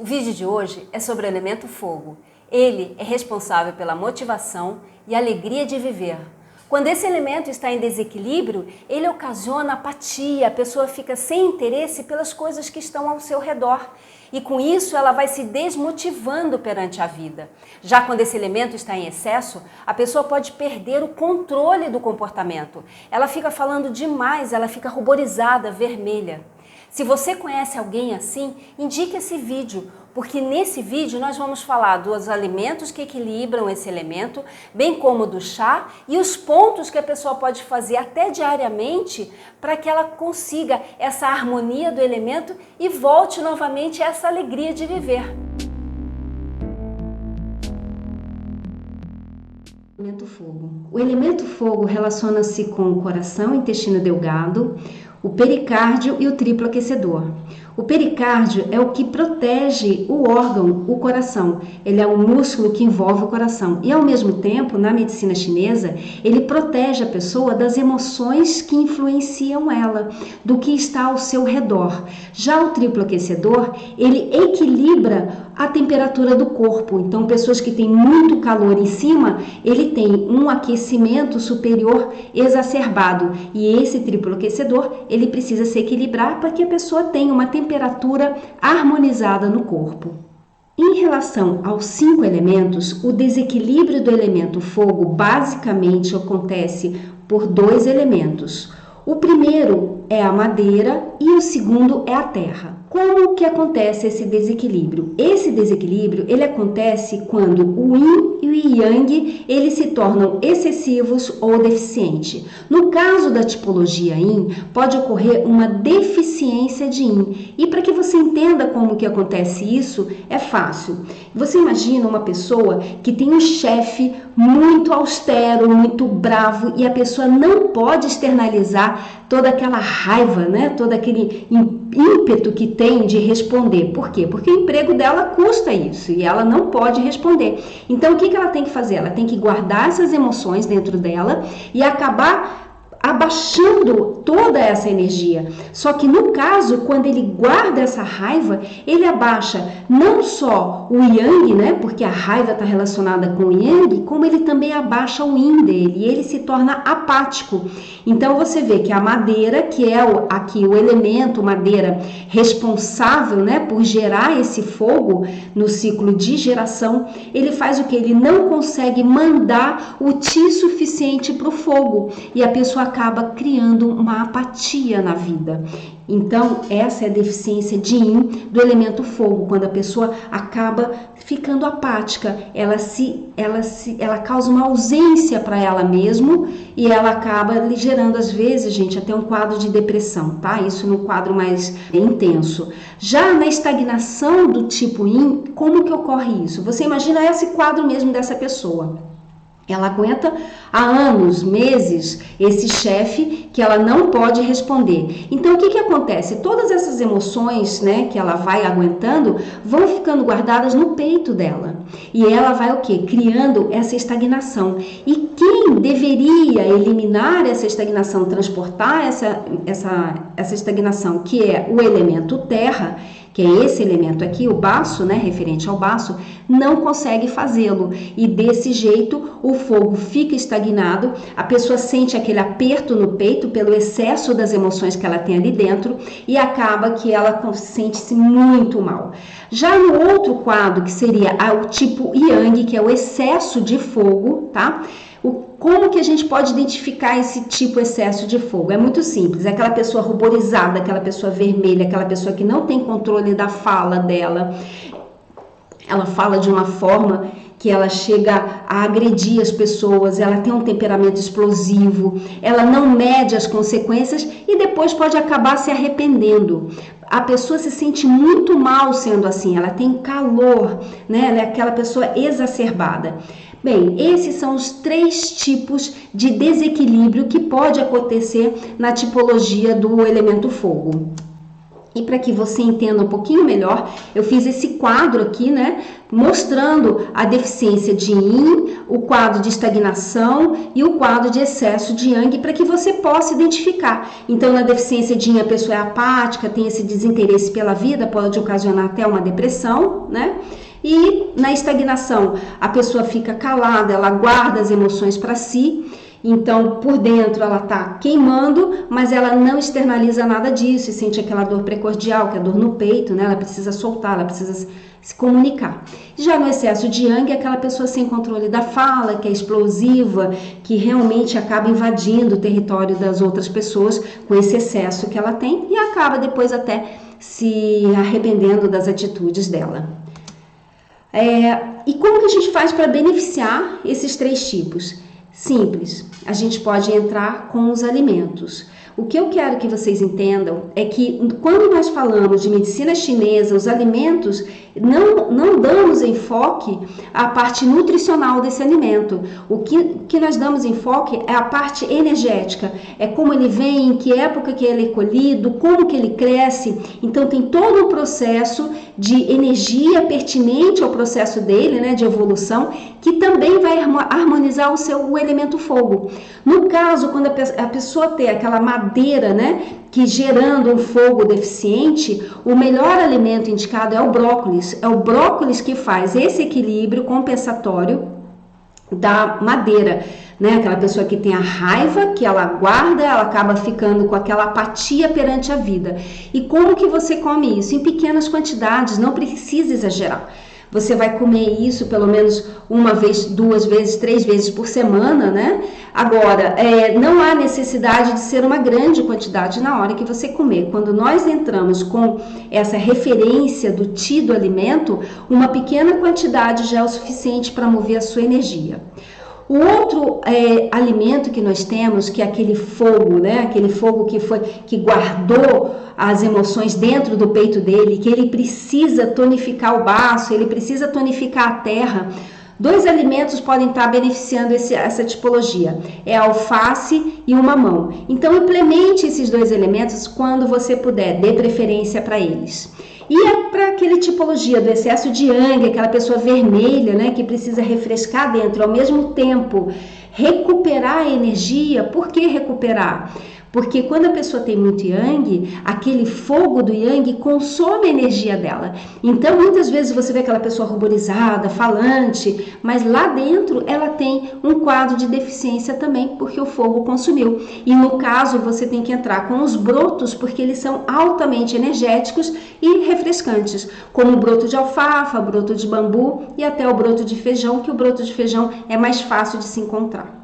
O vídeo de hoje é sobre o elemento fogo. Ele é responsável pela motivação e alegria de viver. Quando esse elemento está em desequilíbrio, ele ocasiona apatia, a pessoa fica sem interesse pelas coisas que estão ao seu redor. E com isso ela vai se desmotivando perante a vida. Já quando esse elemento está em excesso, a pessoa pode perder o controle do comportamento. Ela fica falando demais, ela fica ruborizada, vermelha. Se você conhece alguém assim, indique esse vídeo, porque nesse vídeo nós vamos falar dos alimentos que equilibram esse elemento, bem como do chá e os pontos que a pessoa pode fazer até diariamente para que ela consiga essa harmonia do elemento e volte novamente a essa alegria de viver. Elemento fogo. O elemento fogo relaciona-se com o coração, intestino delgado, o pericárdio e o triplo aquecedor. O pericárdio é o que protege o órgão, o coração. Ele é o músculo que envolve o coração. E ao mesmo tempo, na medicina chinesa, ele protege a pessoa das emoções que influenciam ela, do que está ao seu redor. Já o triplo aquecedor, ele equilibra a temperatura do corpo. Então, pessoas que têm muito calor em cima, ele tem um aquecimento superior exacerbado. E esse triplo aquecedor, ele precisa se equilibrar para que a pessoa tenha uma temperatura harmonizada no corpo. Em relação aos 5 elementos, o desequilíbrio do elemento fogo basicamente acontece por 2 elementos. O primeiro é a madeira e o segundo é a terra. Como que acontece esse desequilíbrio? Esse desequilíbrio, ele acontece quando o yin e o yang, eles se tornam excessivos ou deficientes. No caso da tipologia yin, pode ocorrer uma deficiência de yin. E para que você entenda como que acontece isso, é fácil. Você imagina uma pessoa que tem um chefe muito austero, muito bravo, e a pessoa não pode externalizar toda aquela raiva, né? Todo aquele ímpeto que tem de responder. Por quê? Porque o emprego dela custa isso e ela não pode responder. Então, o que ela tem que fazer? Ela tem que guardar essas emoções dentro dela e acabar abaixando toda essa energia. Só que no caso, quando ele guarda essa raiva, ele abaixa não só o yang, né? Porque a raiva está relacionada com o yang, como ele também abaixa o yin dele e ele se torna apático. Então você vê que a madeira, que é aqui o elemento madeira responsável, né, por gerar esse fogo no ciclo de geração, ele faz o que? Ele não consegue mandar o ti suficiente para o fogo e a pessoa acaba criando uma apatia na vida. Então, essa é a deficiência de yin do elemento fogo, quando a pessoa acaba ficando apática, ela causa uma ausência para ela mesma e ela acaba gerando, às vezes, gente, até um quadro de depressão, tá? Isso no quadro mais intenso. Já na estagnação do tipo yin, como que ocorre isso? Você imagina esse quadro mesmo dessa pessoa. Ela aguenta há anos, meses, esse chefe que ela não pode responder. Então, o que acontece? Todas essas emoções, né, que ela vai aguentando, vão ficando guardadas no peito dela. E ela vai o quê? Criando essa estagnação. E quem deveria eliminar essa estagnação, transportar essa estagnação, que é o elemento terra, que é esse elemento aqui, o baço, né, referente ao baço, não consegue fazê-lo. E desse jeito o fogo fica estagnado, a pessoa sente aquele aperto no peito pelo excesso das emoções que ela tem ali dentro e acaba que ela sente-se muito mal. Já no outro quadro, que seria o tipo yang, que é o excesso de fogo, tá? Como que a gente pode identificar esse tipo excesso de fogo? É muito simples, é aquela pessoa ruborizada, aquela pessoa vermelha, aquela pessoa que não tem controle da fala dela. Ela fala de uma forma que ela chega a agredir as pessoas, ela tem um temperamento explosivo, ela não mede as consequências e depois pode acabar se arrependendo. A pessoa se sente muito mal sendo assim, ela tem calor, né? Ela é aquela pessoa exacerbada. Bem, esses são os 3 tipos de desequilíbrio que pode acontecer na tipologia do elemento fogo. E para que você entenda um pouquinho melhor, eu fiz esse quadro aqui, né, mostrando a deficiência de Yin, o quadro de estagnação e o quadro de excesso de Yang, para que você possa identificar. Então, na deficiência de Yin, a pessoa é apática, tem esse desinteresse pela vida, pode ocasionar até uma depressão, né? E na estagnação, a pessoa fica calada, ela guarda as emoções para si. Então, por dentro ela está queimando, mas ela não externaliza nada disso e sente aquela dor precordial, que é a dor no peito, né? Ela precisa soltar, ela precisa se comunicar. Já no excesso de Yang, é aquela pessoa sem controle da fala, que é explosiva, que realmente acaba invadindo o território das outras pessoas com esse excesso que ela tem e acaba depois até se arrependendo das atitudes dela. E como que a gente faz para beneficiar esses 3 tipos? Simples, a gente pode entrar com os alimentos. O que eu quero que vocês entendam é que quando nós falamos de medicina chinesa, os alimentos, não damos enfoque à parte nutricional desse alimento. O que nós damos enfoque é a parte energética, é como ele vem, em que época que ele é colhido, como que ele cresce. Então tem todo um processo de energia pertinente ao processo dele, né, de evolução, que também vai harmonizar o elemento fogo. No caso, quando a pessoa tem aquela madeira, né, que gerando um fogo deficiente, o melhor alimento indicado é o brócolis. É o brócolis que faz esse equilíbrio compensatório da madeira, né? Aquela pessoa que tem a raiva, que ela guarda, ela acaba ficando com aquela apatia perante a vida. E como que você come isso? Em pequenas quantidades, não precisa exagerar. Você vai comer isso pelo menos 1 vez, 2 vezes, 3 vezes por semana, né? Agora, não há necessidade de ser uma grande quantidade na hora que você comer. Quando nós entramos com essa referência do Ti do alimento, uma pequena quantidade já é o suficiente para mover a sua energia. O outro alimento que nós temos, que é aquele fogo, né? Aquele fogo que guardou as emoções dentro do peito dele, que ele precisa tonificar o baço, ele precisa tonificar a terra. 2 alimentos podem estar beneficiando essa tipologia, é a alface e o mamão. Então, implemente esses 2 elementos quando você puder, dê preferência para eles. E para aquele tipologia do excesso de Yang, aquela pessoa vermelha, né, que precisa refrescar dentro, ao mesmo tempo recuperar a energia. Por que recuperar? Porque quando a pessoa tem muito Yang, aquele fogo do Yang consome a energia dela. Então, muitas vezes você vê aquela pessoa ruborizada, falante, mas lá dentro ela tem um quadro de deficiência também, porque o fogo consumiu. E no caso, você tem que entrar com os brotos, porque eles são altamente energéticos e refrescantes, como o broto de alfafa, broto de bambu e até o broto de feijão, que o broto de feijão é mais fácil de se encontrar.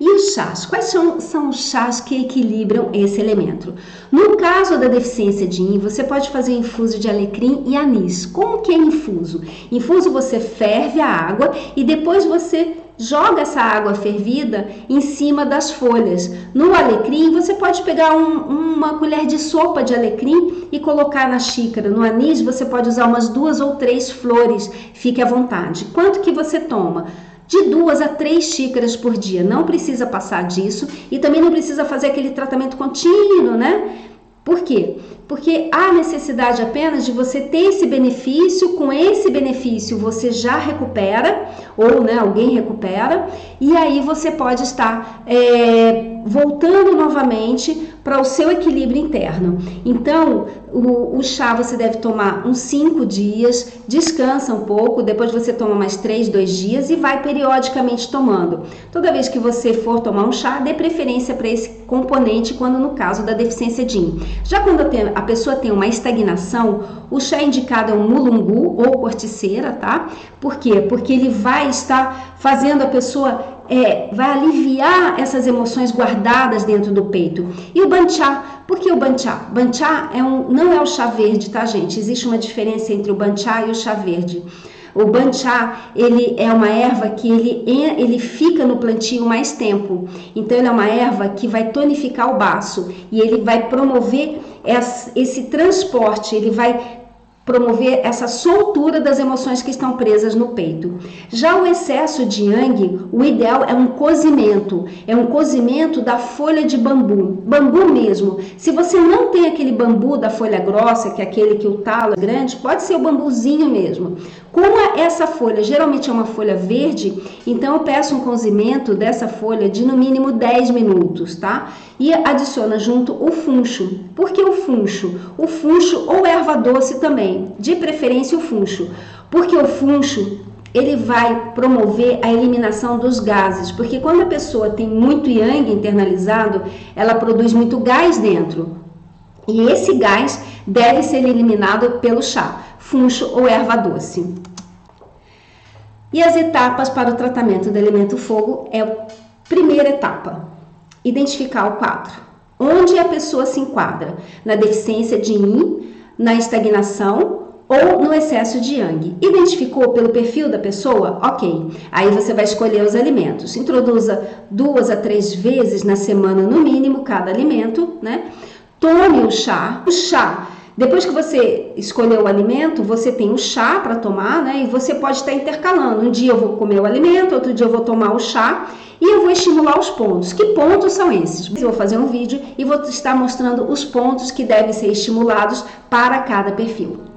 E os chás? Quais são os chás que equilibram esse elemento? No caso da deficiência de Yin, você pode fazer infuso de alecrim e anis. Como que é infuso? Infuso você ferve a água e depois você joga essa água fervida em cima das folhas. No alecrim, você pode pegar uma colher de sopa de alecrim e colocar na xícara. No anis, você pode usar umas 2 ou 3 flores. Fique à vontade. Quanto que você toma? De 2 a 3 xícaras por dia, não precisa passar disso e também não precisa fazer aquele tratamento contínuo, né? Por quê? Porque há necessidade apenas de você ter esse benefício, com esse benefício você já recupera, ou né, alguém recupera, e aí você pode estar voltando novamente para o seu equilíbrio interno. Então, o chá você deve tomar uns 5 dias, descansa um pouco, depois você toma mais 3, 2 dias e vai periodicamente tomando. Toda vez que você for tomar um chá, dê preferência para esse componente, quando no caso da deficiência de Yin. Já quando a pessoa tem uma estagnação, o chá indicado é um mulungu ou corticeira, tá? Por quê? Porque ele vai estar fazendo a pessoa vai aliviar essas emoções guardadas dentro do peito. E o banchá, por que o banchá? Banchá não é o chá verde, tá, gente? Existe uma diferença entre o banchá e o chá verde. O banchá, ele é uma erva que ele fica no plantio mais tempo. Então, ele é uma erva que vai tonificar o baço e ele vai promover esse transporte, ele vai promover essa soltura das emoções que estão presas no peito. Já o excesso de yang, o ideal é um cozimento da folha de bambu mesmo. Se você não tem aquele bambu da folha grossa, que é aquele que o talo é grande, pode ser o bambuzinho mesmo. Como essa folha geralmente é uma folha verde, então eu peço um cozimento dessa folha de no mínimo 10 minutos, tá? E adiciona junto o funcho. Por que o funcho? O funcho ou erva doce também, de preferência o funcho. Porque o funcho, ele vai promover a eliminação dos gases, porque quando a pessoa tem muito yang internalizado, ela produz muito gás dentro. E esse gás deve ser eliminado pelo chá, funcho ou erva doce. E as etapas para o tratamento do elemento fogo é a primeira etapa, identificar o quadro. Onde a pessoa se enquadra? Na deficiência de yin, na estagnação ou no excesso de yang. Identificou pelo perfil da pessoa? Ok. Aí você vai escolher os alimentos. Introduza 2 a 3 vezes na semana no mínimo cada alimento, né? Tome o chá. O chá, depois que você escolheu o alimento, você tem o chá para tomar, né? E você pode estar intercalando. Um dia eu vou comer o alimento, outro dia eu vou tomar o chá e eu vou estimular os pontos. Que pontos são esses? Eu vou fazer um vídeo e vou estar mostrando os pontos que devem ser estimulados para cada perfil.